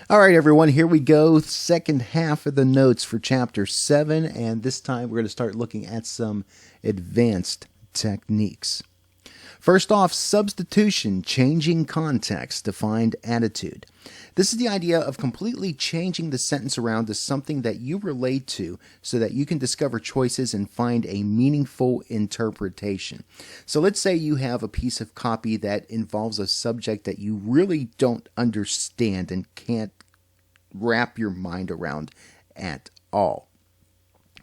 All right, everyone, here we go. Second half of the notes for Chapter 7, and this time we're going to start looking at some advanced techniques. First off, substitution, changing context to find attitude. This is the idea of completely changing the sentence around to something that you relate to so that you can discover choices and find a meaningful interpretation. So let's say you have a piece of copy that involves a subject that you really don't understand and can't wrap your mind around at all.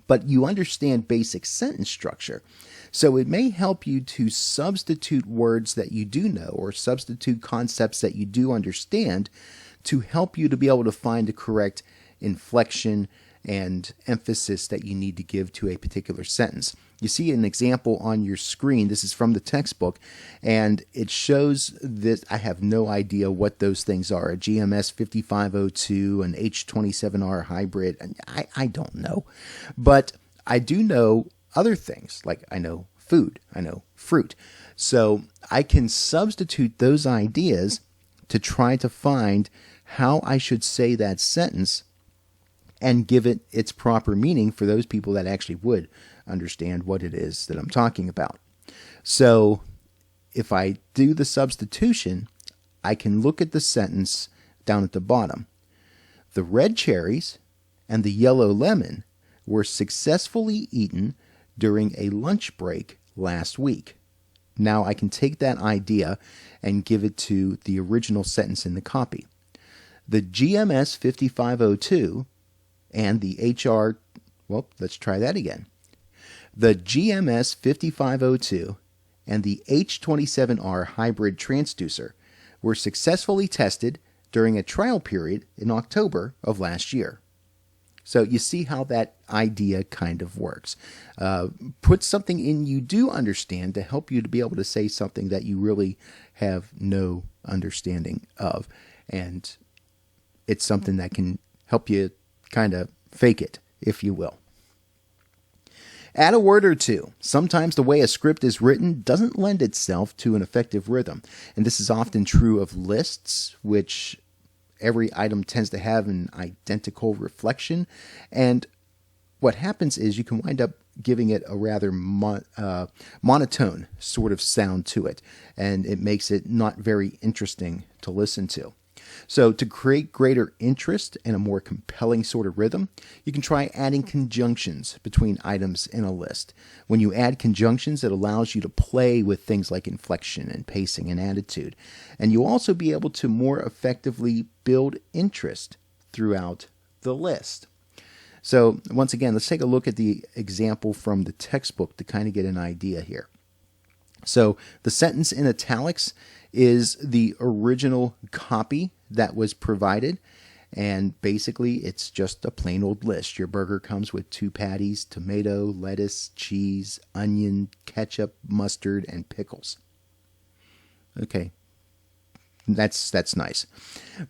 But you understand basic sentence structure. So it may help you to substitute words that you do know or substitute concepts that you do understand to help you to be able to find the correct inflection and emphasis that you need to give to a particular sentence. You see an example on your screen. This is from the textbook, and it shows this. I have no idea what those things are. A GMS 5502, an H27R hybrid. I don't know. But I do know other things, like I know food, I know fruit. So I can substitute those ideas to try to find how I should say that sentence and give it its proper meaning for those people that actually would understand what it is that I'm talking about. So if I do the substitution, I can look at the sentence down at the bottom. The red cherries and the yellow lemon were successfully eaten during a lunch break last week. Now I can take that idea and give it to the original sentence in the copy. The GMS 5502 and the let's try that again. The GMS 5502 and the H27R hybrid transducer were successfully tested during a trial period in October of last year. So you see how that idea kind of works. Put something in you do understand to help you to be able to say something that you really have no understanding of. And it's something that can help you kind of fake it, if you will. Add a word or two. Sometimes the way a script is written doesn't lend itself to an effective rhythm. And this is often true of lists, which every item tends to have an identical reflection. And what happens is you can wind up giving it a rather monotone sort of sound to it. And it makes it not very interesting to listen to. So to create greater interest and a more compelling sort of rhythm, you can try adding conjunctions between items in a list. When you add conjunctions, it allows you to play with things like inflection and pacing and attitude. And you'll also be able to more effectively build interest throughout the list. So once again, let's take a look at the example from the textbook to kind of get an idea here. So the sentence in italics is the original copy that was provided, and basically it's just a plain old list. Your burger comes with 2 patties, tomato, lettuce, cheese, onion, ketchup, mustard, and pickles. Okay, that's nice.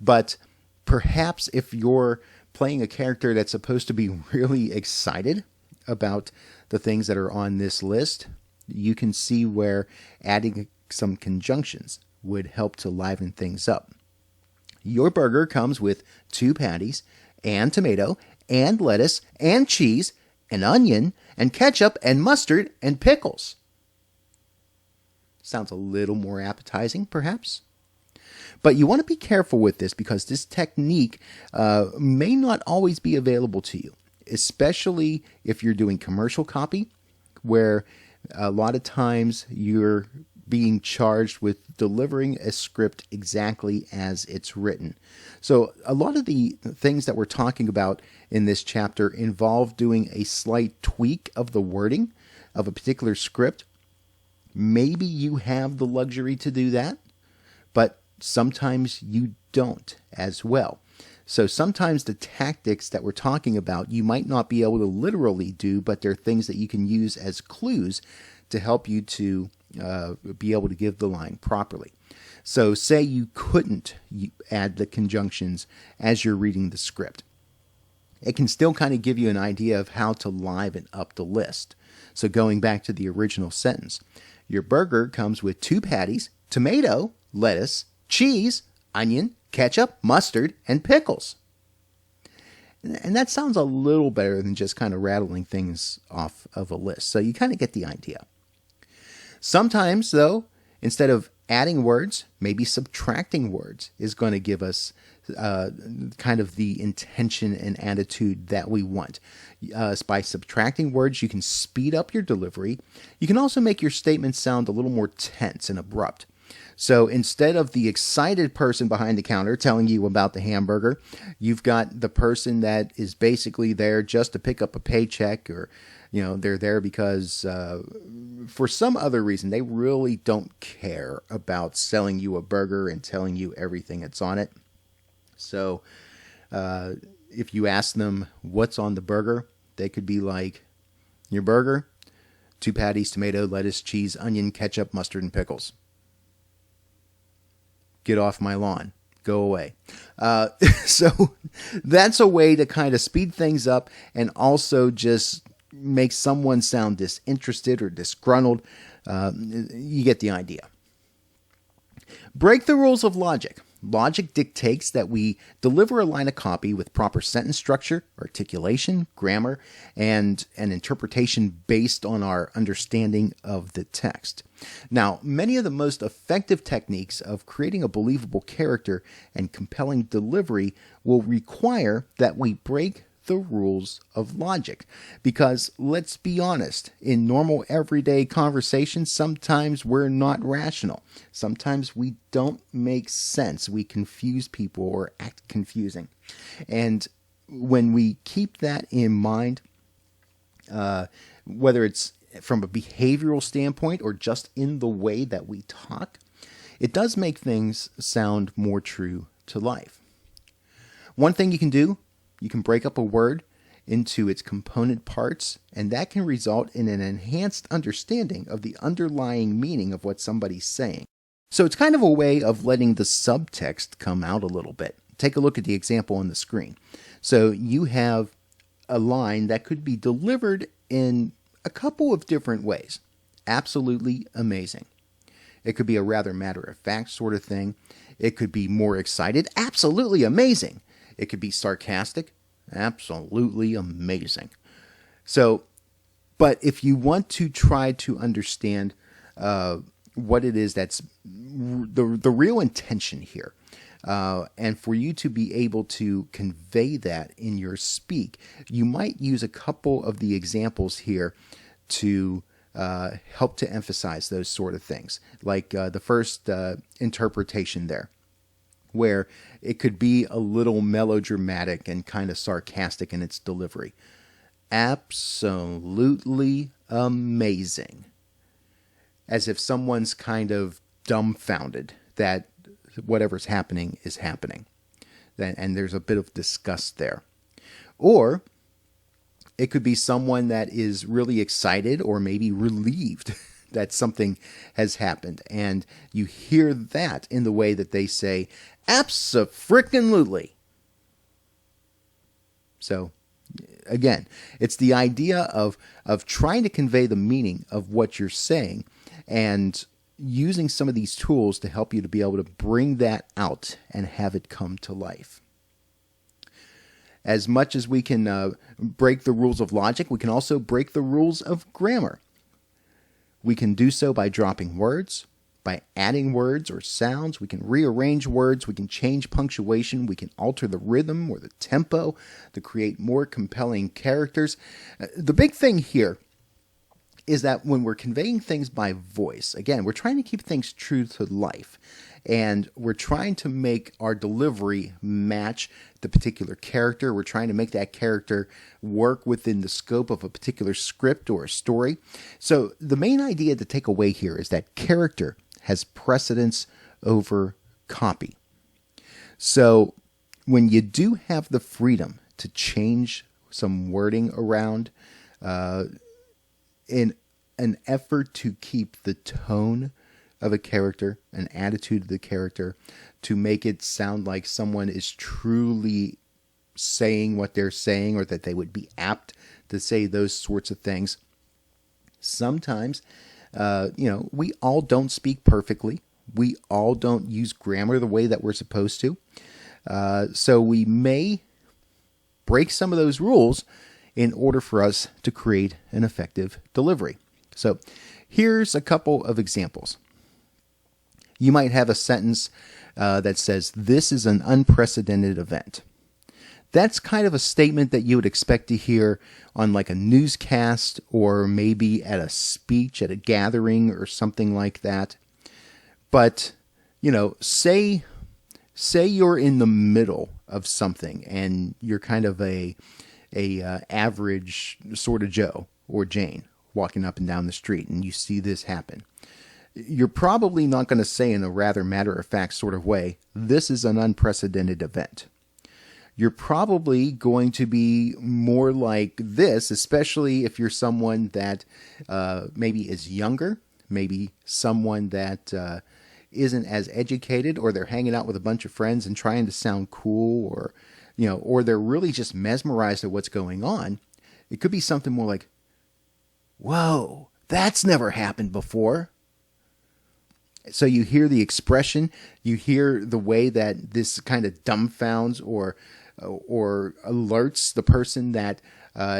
But perhaps if you're playing a character that's supposed to be really excited about the things that are on this list, you can see where adding some conjunctions would help to liven things up. Your burger comes with 2 patties and tomato and lettuce and cheese and onion and ketchup and mustard and pickles. Sounds a little more appetizing, perhaps. But you want to be careful with this because this technique may not always be available to you, especially if you're doing commercial copy, where a lot of times you're being charged with delivering a script exactly as it's written. So a lot of the things that we're talking about in this chapter involve doing a slight tweak of the wording of a particular script. Maybe you have the luxury to do that, but sometimes you don't as well. So sometimes the tactics that we're talking about you might not be able to literally do, but they're things that you can use as clues to help you to be able to give the line properly. So say you couldn't add the conjunctions as you're reading the script. It can still kind of give you an idea of how to liven up the list. So going back to the original sentence, your burger comes with 2 patties, tomato, lettuce, cheese, onion, ketchup, mustard, and pickles. And that sounds a little better than just kind of rattling things off of a list. So you kind of get the idea. Sometimes, though, instead of adding words, maybe subtracting words is going to give us kind of the intention and attitude that we want. By subtracting words, you can speed up your delivery. You can also make your statements sound a little more tense and abrupt. So instead of the excited person behind the counter telling you about the hamburger, you've got the person that is basically there just to pick up a paycheck, or they're there because for some other reason they really don't care about selling you a burger and telling you everything that's on it. So if you ask them what's on the burger, they could be like, your burger, 2 patties, tomato, lettuce, cheese, onion, ketchup, mustard, and pickles. Get off my lawn. Go away. So that's a way to kind of speed things up and also just make someone sound disinterested or disgruntled. You get the idea. Break the rules of logic. Logic dictates that we deliver a line of copy with proper sentence structure, articulation, grammar, and an interpretation based on our understanding of the text. Now, many of the most effective techniques of creating a believable character and compelling delivery will require that we break the rules of logic. Because let's be honest, in normal everyday conversations, sometimes we're not rational. Sometimes we don't make sense. We confuse people or act confusing. And when we keep that in mind, whether it's from a behavioral standpoint or just in the way that we talk, it does make things sound more true to life. One thing you can do, you can break up a word into its component parts, and that can result in an enhanced understanding of the underlying meaning of what somebody's saying. So it's kind of a way of letting the subtext come out a little bit. Take a look at the example on the screen. So you have a line that could be delivered in a couple of different ways. Absolutely amazing. It could be a rather matter-of-fact sort of thing. It could be more excited. Absolutely amazing. It could be sarcastic. Absolutely amazing. So, but if you want to try to understand what it is that's the real intention here, and for you to be able to convey that in your speak, you might use a couple of the examples here to help to emphasize those sort of things. Like the first interpretation there, where it could be a little melodramatic and kind of sarcastic in its delivery. Absolutely amazing. As if someone's kind of dumbfounded that whatever's happening is happening. And there's a bit of disgust there. Or it could be someone that is really excited or maybe relieved that something has happened. And you hear that in the way that they say, abso-frickin-lutely. So, again, it's the idea of trying to convey the meaning of what you're saying and using some of these tools to help you to be able to bring that out and have it come to life. As much as we can break the rules of logic, we can also break the rules of grammar. We can do so by dropping words, by adding words or sounds. We can rearrange words. We can change punctuation. We can alter the rhythm or the tempo to create more compelling characters. The big thing here is that when we're conveying things by voice, again, we're trying to keep things true to life. And we're trying to make our delivery match the particular character. We're trying to make that character work within the scope of a particular script or a story. So the main idea to take away here is that character has precedence over copy. So when you do have the freedom to change some wording around in an effort to keep the tone of a character, an attitude of the character, to make it sound like someone is truly saying what they're saying, or that they would be apt to say those sorts of things. Sometimes, we all don't speak perfectly. We all don't use grammar the way that we're supposed to. So we may break some of those rules in order for us to create an effective delivery. So here's a couple of examples. You might have a sentence that says, "This is an unprecedented event." That's kind of a statement that you would expect to hear on like a newscast or maybe at a speech at a gathering or something like that. But, say you're in the middle of something and you're kind of a average sort of Joe or Jane walking up and down the street and you see this happen. You're probably not going to say in a rather matter-of-fact sort of way, "This is an unprecedented event." You're probably going to be more like this, especially if you're someone that maybe is younger, maybe someone that isn't as educated, or they're hanging out with a bunch of friends and trying to sound cool, or they're really just mesmerized at what's going on. It could be something more like, "Whoa, that's never happened before." So you hear the expression, you hear the way that this kind of dumbfounds or alerts the person that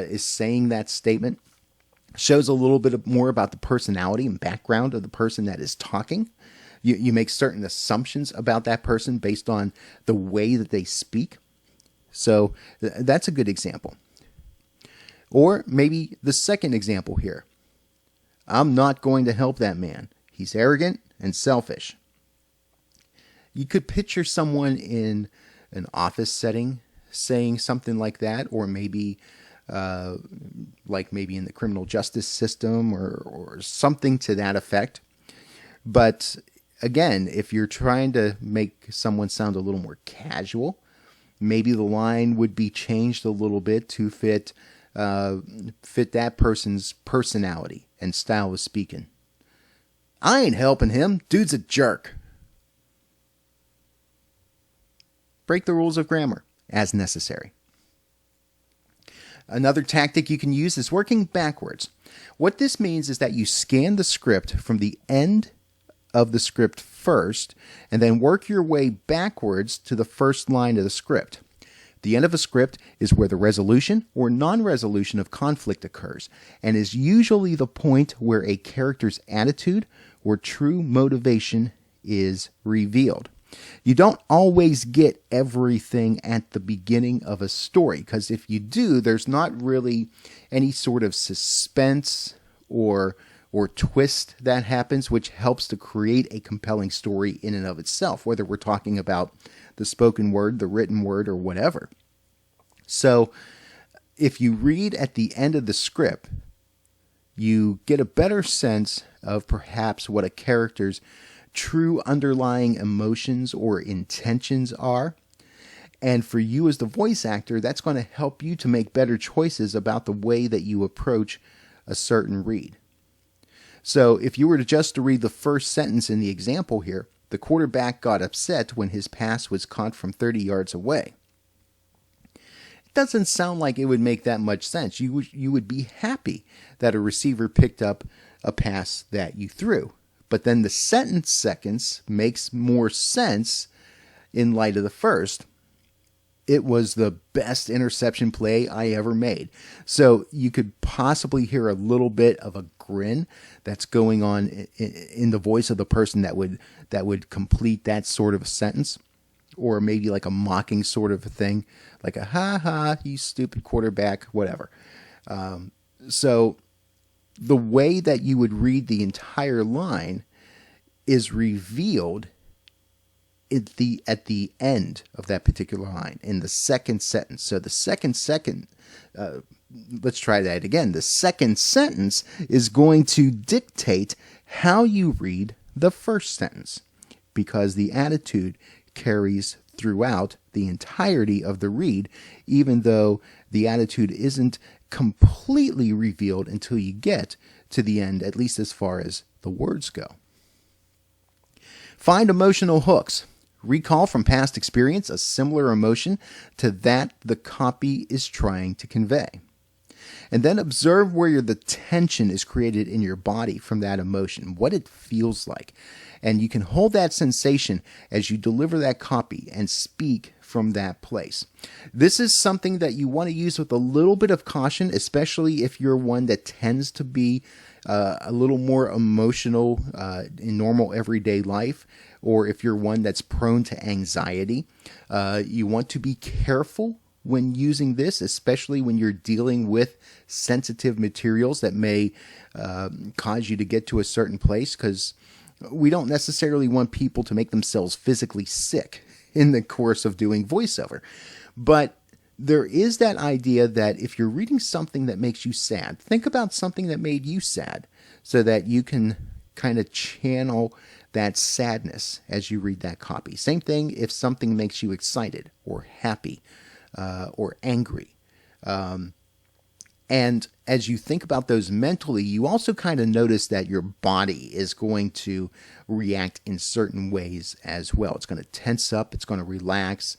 is saying that statement, shows a little bit more about the personality and background of the person that is talking. You make certain assumptions about that person based on the way that they speak. So that's a good example. Or maybe the second example here. "I'm not going to help that man. He's arrogant and selfish." You could picture someone in an office setting saying something like that, or maybe maybe in the criminal justice system or something to that effect. But again, if you're trying to make someone sound a little more casual, maybe the line would be changed a little bit to fit that person's personality and style of speaking. "I ain't helping him. Dude's a jerk." Break the rules of grammar as necessary. Another tactic you can use is working backwards. What this means is that you scan the script from the end of the script first, and then work your way backwards to the first line of the script. The end of a script is where the resolution or non-resolution of conflict occurs, and is usually the point where a character's attitude or true motivation is revealed. You don't always get everything at the beginning of a story, because if you do, there's not really any sort of suspense or twist that happens, which helps to create a compelling story in and of itself, whether we're talking about the spoken word, the written word, or whatever. So if you read at the end of the script, you get a better sense of perhaps what a character's true underlying emotions or intentions are. And for you as the voice actor, that's going to help you to make better choices about the way that you approach a certain read. So if you were to read the first sentence in the example here, "The quarterback got upset when his pass was caught from 30 yards away." It doesn't sound like it would make that much sense. You would be happy that a receiver picked up a pass that you threw. But then the second makes more sense in light of the first. "It was the best interception play I ever made." So you could possibly hear a little bit of a grin that's going on in the voice of the person that would complete that sort of a sentence, or maybe like a mocking sort of a thing, like a "ha ha, you stupid quarterback," whatever. So the way that you would read the entire line is revealed at the end of that particular line, in the second sentence. So the second let's try that again. The second sentence is going to dictate how you read the first sentence, because the attitude carries throughout the entirety of the read, even though the attitude isn't completely revealed until you get to the end, at least as far as the words go. Find emotional hooks. Recall from past experience a similar emotion to that the copy is trying to convey. And then observe where the tension is created in your body from that emotion, what it feels like. And you can hold that sensation as you deliver that copy and speak from that place. This is something that you want to use with a little bit of caution, especially if you're one that tends to be a little more emotional in normal everyday life, or if you're one that's prone to anxiety. You want to be careful when using this, especially when you're dealing with sensitive materials that may cause you to get to a certain place, because we don't necessarily want people to make themselves physically sick in the course of doing voiceover. But there is that idea that if you're reading something that makes you sad, think about something that made you sad so that you can kind of channel that sadness as you read that copy. Same thing if something makes you excited or happy or angry. And as you think about those mentally, you also kind of notice that your body is going to react in certain ways as well. It's going to tense up. It's going to relax.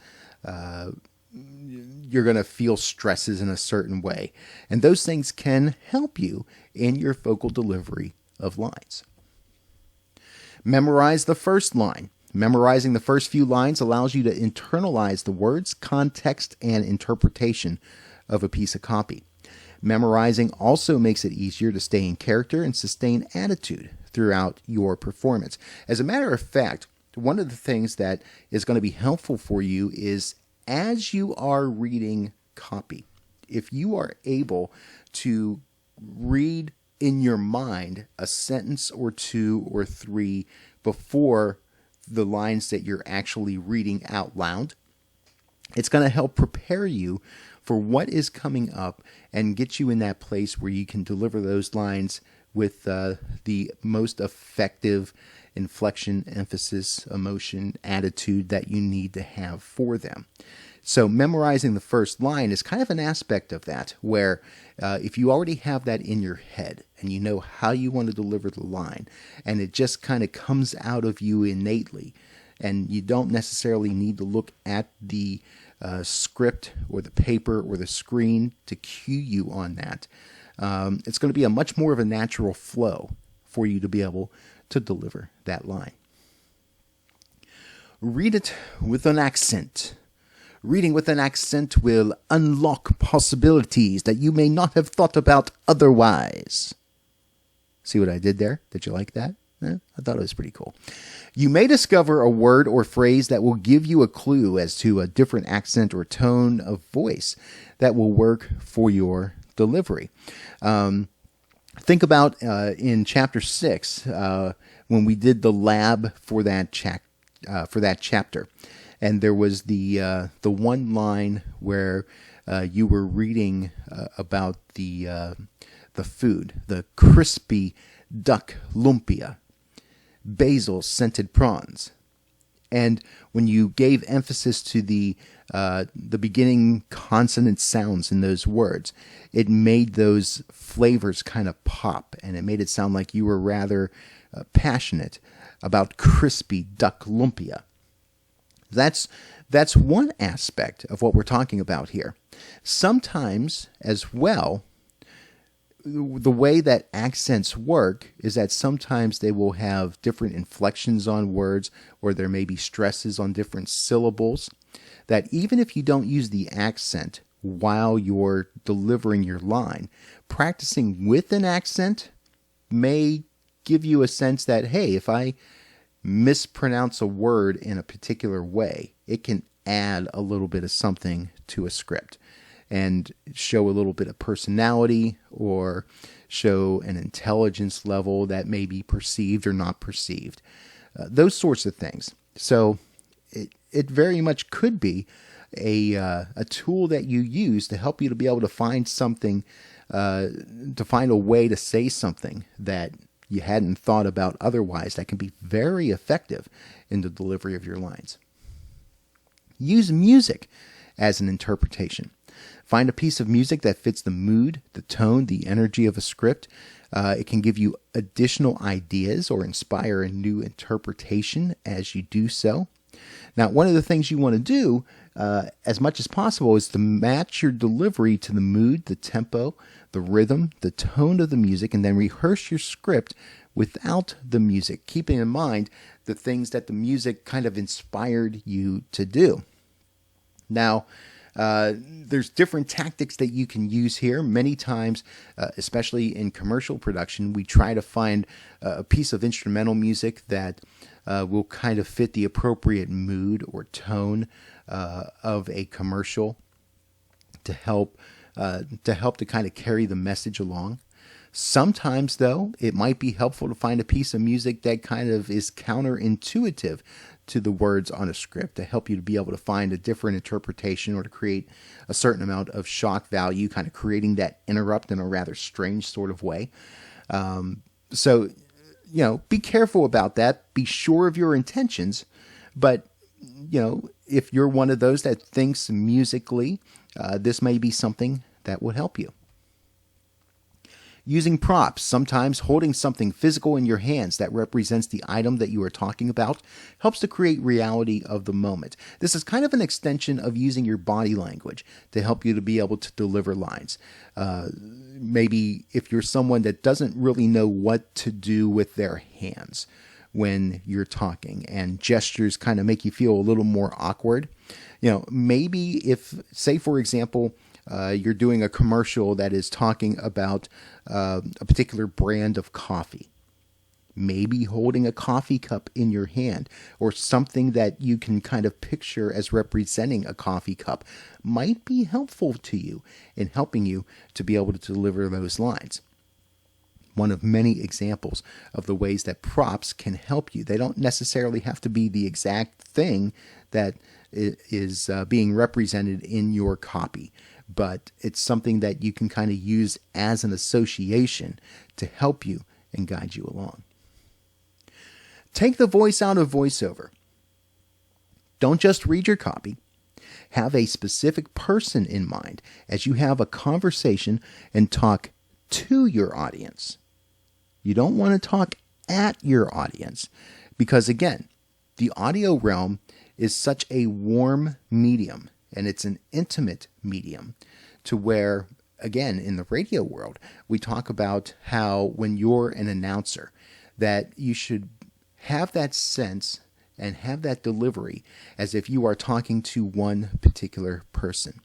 You're going to feel stresses in a certain way. And those things can help you in your vocal delivery of lines. Memorize the first line. Memorizing the first few lines allows you to internalize the words, context, and interpretation of a piece of copy. Memorizing also makes it easier to stay in character and sustain attitude throughout your performance. As a matter of fact, one of the things that is going to be helpful for you is as you are reading copy, if you are able to read in your mind a sentence or two or three before the lines that you're actually reading out loud, it's going to help prepare you for what is coming up and get you in that place where you can deliver those lines with the most effective inflection, emphasis, emotion, attitude that you need to have for them. So memorizing the first line is kind of an aspect of that, where if you already have that in your head and you know how you want to deliver the line, and it just kind of comes out of you innately, and you don't necessarily need to look at the script or the paper or the screen to cue you on that. It's going to be a much more of a natural flow for you to be able to deliver that line. Read it with an accent. Reading with an accent will unlock possibilities that you may not have thought about otherwise. See what I did there? Did you like that? I thought it was pretty cool. You may discover a word or phrase that will give you a clue as to a different accent or tone of voice that will work for your delivery. Think about in Chapter 6 when we did the lab for that chapter. And there was the one line where you were reading about the food, the crispy duck lumpia, basil scented prawns, and when you gave emphasis to the beginning consonant sounds in those words, it made those flavors kind of pop, and it made it sound like you were rather passionate about crispy duck lumpia. That's one aspect of what we're talking about here. Sometimes, as well, the way that accents work is that sometimes they will have different inflections on words, or there may be stresses on different syllables, that even if you don't use the accent while you're delivering your line, practicing with an accent may give you a sense that, hey, if I mispronounce a word in a particular way, it can add a little bit of something to a script and show a little bit of personality or show an intelligence level that may be perceived or not perceived. Those sorts of things. So it very much could be a tool that you use to help you to be able to find something, to find a way to say something that you hadn't thought about otherwise that can be very effective in the delivery of your lines. Use music as an interpretation. Find a piece of music that fits the mood, the tone, the energy of a script. It can give you additional ideas or inspire a new interpretation as you do so. Now, one of the things you want to do as much as possible is to match your delivery to the mood, the tempo, the rhythm, the tone of the music, and then rehearse your script without the music, keeping in mind the things that the music kind of inspired you to do. Now, there's different tactics that you can use here. Many times, especially in commercial production, we try to find a piece of instrumental music that will kind of fit the appropriate mood or tone of a commercial to help to kind of carry the message along. Sometimes, though, it might be helpful to find a piece of music that kind of is counterintuitive to the words on a script to help you to be able to find a different interpretation or to create a certain amount of shock value, kind of creating that interrupt in a rather strange sort of way. So, be careful about that. Be sure of your intentions. But, if you're one of those that thinks musically, this may be something that would help you. Using props, sometimes holding something physical in your hands that represents the item that you are talking about, helps to create reality of the moment. This is kind of an extension of using your body language to help you to be able to deliver lines. Maybe if you're someone that doesn't really know what to do with their hands when you're talking and gestures kind of make you feel a little more awkward. Maybe if, say for example, you're doing a commercial that is talking about a particular brand of coffee. Maybe holding a coffee cup in your hand or something that you can kind of picture as representing a coffee cup might be helpful to you in helping you to be able to deliver those lines. One of many examples of the ways that props can help you. They don't necessarily have to be the exact thing that is being represented in your copy, but it's something that you can kind of use as an association to help you and guide you along. Take the voice out of voiceover. Don't just read your copy. Have a specific person in mind as you have a conversation and talk to your audience. You don't want to talk at your audience because, again, the audio realm is such a warm medium and it's an intimate medium to where, again, in the radio world, we talk about how when you're an announcer that you should have that sense and have that delivery as if you are talking to one particular person.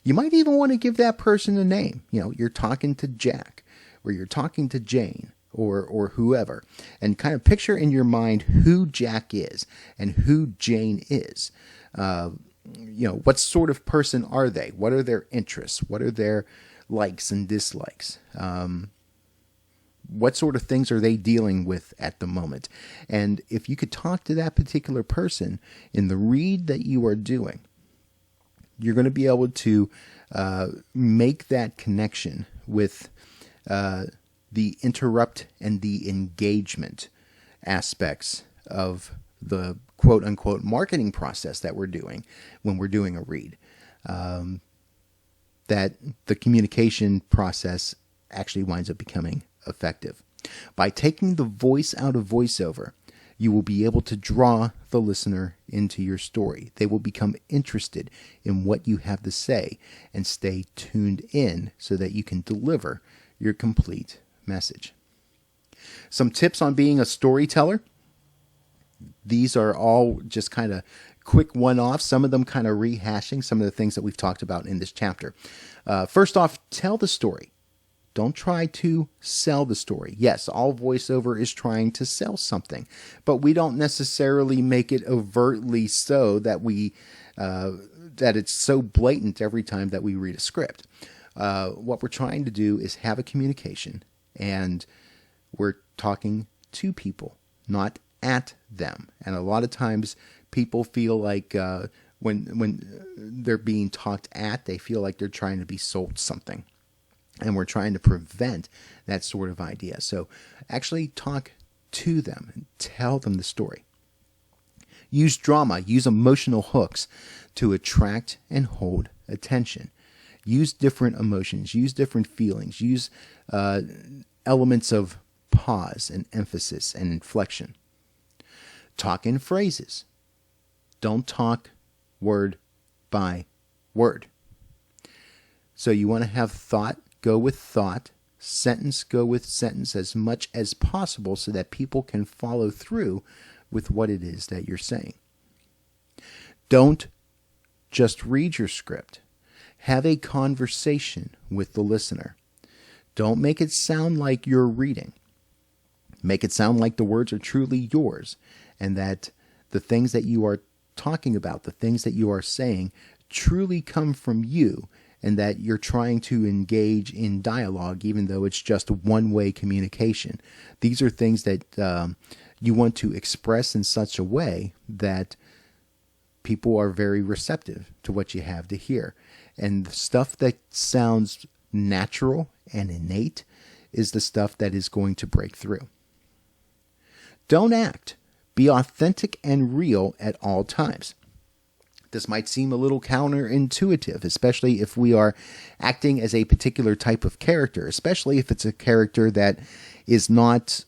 You might even want to give that person a name. You're talking to Jack or you're talking to Jane or whoever, and kind of picture in your mind who Jack is and who Jane is. What sort of person are they? What are their interests? What are their likes and dislikes? What sort of things are they dealing with at the moment? And if you could talk to that particular person in the read that you are doing, you're going to be able to make that connection with the interrupt and the engagement aspects of the quote-unquote marketing process that we're doing when we're doing a read. That the communication process actually winds up becoming effective. By taking the voice out of voiceover, you will be able to draw the listener into your story. They will become interested in what you have to say and stay tuned in so that you can deliver your complete message. Some tips on being a storyteller. These are all just kind of quick one-offs, some of them kind of rehashing some of the things that we've talked about in this chapter. First off, tell the story. Don't try to sell the story. Yes, all voiceover is trying to sell something, but we don't necessarily make it overtly so that that it's so blatant every time that we read a script. What we're trying to do is have a communication, and we're talking to people, not at them. And a lot of times people feel like when they're being talked at, they feel like they're trying to be sold something. And we're trying to prevent that sort of idea. So actually talk to them and tell them the story. Use drama, use emotional hooks to attract and hold attention. Use different emotions, use different feelings, use elements of pause and emphasis and inflection. Talk in phrases. Don't talk word by word. So you want to have thought go with thought, Sentence go with sentence as much as possible so that people can follow through with what it is that you're saying. Don't just read your script. Have a conversation with the listener. Don't make it sound like you're reading. Make it sound like the words are truly yours, and that the things that you are talking about, the things that you are saying, truly come from you, and that you're trying to engage in dialogue, even though it's just one-way communication. These are things that you want to express in such a way that people are very receptive to what you have to hear. And the stuff that sounds natural and innate is the stuff that is going to break through. Don't act. Be authentic and real at all times. This might seem a little counterintuitive, especially if we are acting as a particular type of character, especially if it's a character that is not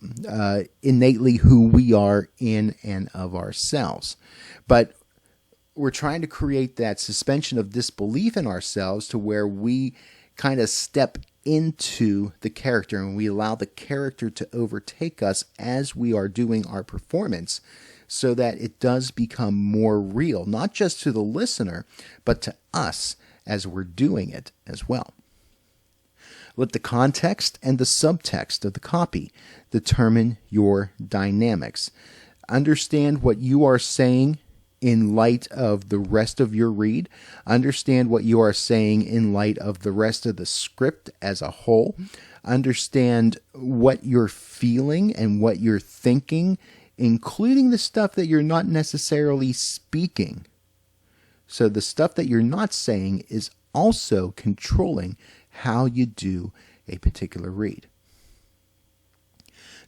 innately who we are in and of ourselves. But we're trying to create that suspension of disbelief in ourselves to where we kind of step into the character and we allow the character to overtake us as we are doing our performance, so that it does become more real, not just to the listener, but to us as we're doing it as well. Let the context and the subtext of the copy determine your dynamics. Understand what you are saying in light of the rest of your read. Understand what you are saying in light of the rest of the script as a whole. Understand what you're feeling and what you're thinking, including the stuff that you're not necessarily speaking. So the stuff that you're not saying is also controlling how you do a particular read.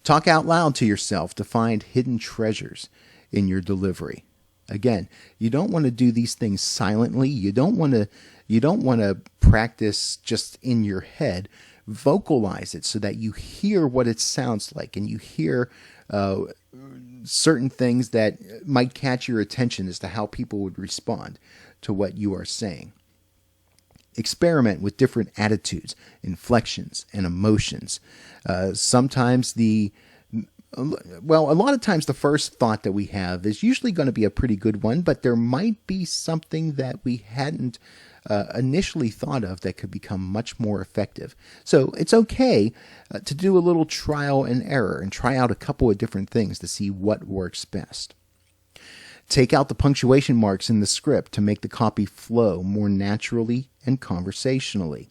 Talk out loud to yourself to find hidden treasures in your delivery. Again, you don't want to do these things silently. You don't want to practice just in your head. Vocalize it so that you hear what it sounds like, and you hear certain things that might catch your attention as to how people would respond to what you are saying. Experiment with different attitudes, inflections, and emotions. A lot of times the first thought that we have is usually going to be a pretty good one, but there might be something that we hadn't initially thought of that could become much more effective. So it's okay to do a little trial and error and try out a couple of different things to see what works best. Take out the punctuation marks in the script to make the copy flow more naturally and conversationally.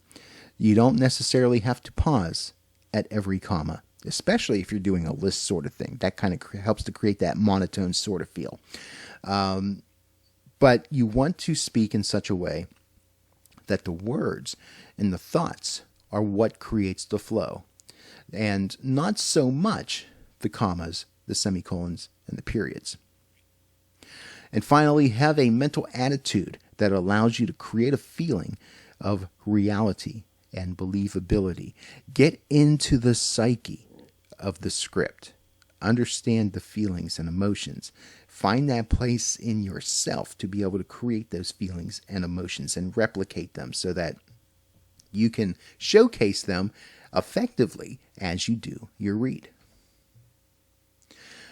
You don't necessarily have to pause at every comma, especially if you're doing a list sort of thing. That kind of helps to create that monotone sort of feel. But you want to speak in such a way that the words and the thoughts are what creates the flow, and not so much the commas, the semicolons, and the periods. And finally, have a mental attitude that allows you to create a feeling of reality and believability. Get into the psyche of the script. Understand the feelings and emotions. Find that place in yourself to be able to create those feelings and emotions and replicate them so that you can showcase them effectively as you do your read.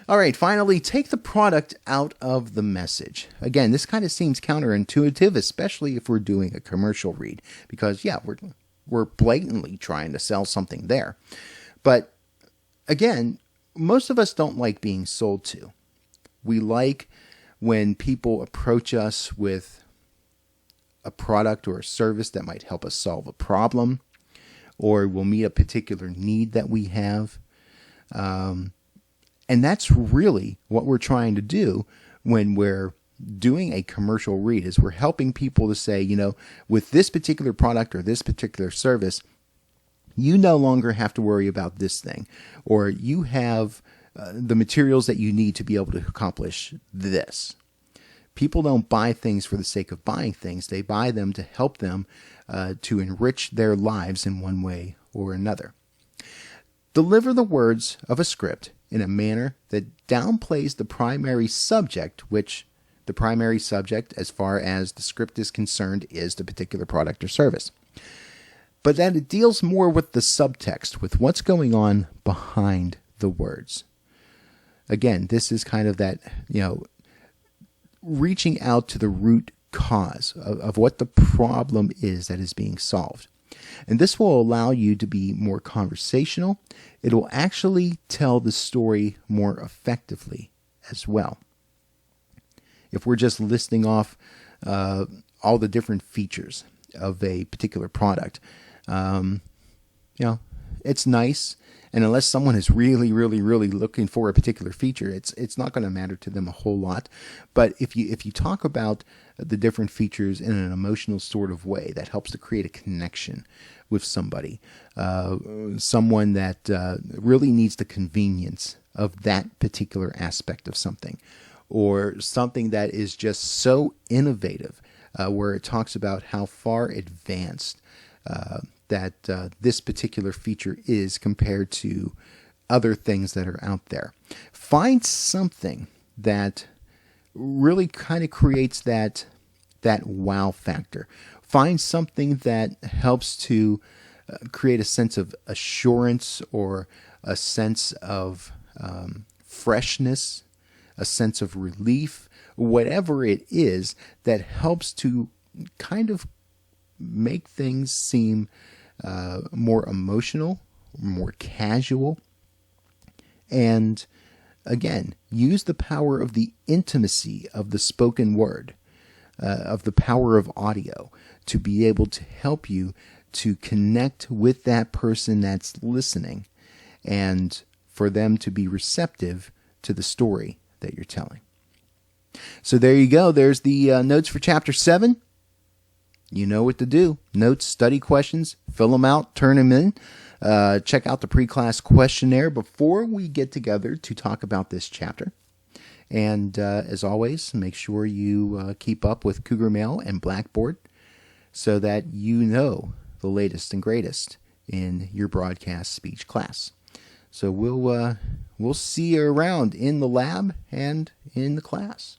All right, finally, take the product out of the message. Again, this kind of seems counterintuitive, especially if we're doing a commercial read, because we're blatantly trying to sell something there. But again, most of us don't like being sold to. We like when people approach us with a product or a service that might help us solve a problem, or will meet a particular need that we have. And that's really what we're trying to do when we're doing a commercial read, is we're helping people to say, with this particular product or this particular service, you no longer have to worry about this thing, or you have the materials that you need to be able to accomplish this. People don't buy things for the sake of buying things. They buy them to help them to enrich their lives in one way or another. Deliver the words of a script in a manner that downplays the primary subject, which the primary subject, as far as the script is concerned, is the particular product or service. but that it deals more with the subtext, with what's going on behind the words. Again, this is kind of that, reaching out to the root cause of what the problem is that is being solved. And this will allow you to be more conversational. It will actually tell the story more effectively as well. If we're just listing off all the different features of a particular product, it's nice. And unless someone is really, really, really looking for a particular feature, it's not going to matter to them a whole lot. But if you talk about the different features in an emotional sort of way, that helps to create a connection with somebody, someone that really needs the convenience of that particular aspect of something, or something that is just so innovative, where it talks about how far advanced that this particular feature is compared to other things that are out there. Find something that really kind of creates that wow factor. Find something that helps to create a sense of assurance, or a sense of freshness, a sense of relief, whatever it is that helps to kind of make things seem more emotional, more casual. And again, use the power of the intimacy of the spoken word, of the power of audio, to be able to help you to connect with that person that's listening, and for them to be receptive to the story that you're telling. So there you go. There's the notes for Chapter 7. You know what to do. Notes, study questions, fill them out, turn them in. Check out the pre-class questionnaire before we get together to talk about this chapter. And as always, make sure you keep up with Cougar Mail and Blackboard so that you know the latest and greatest in your broadcast speech class. So we'll see you around in the lab and in the class.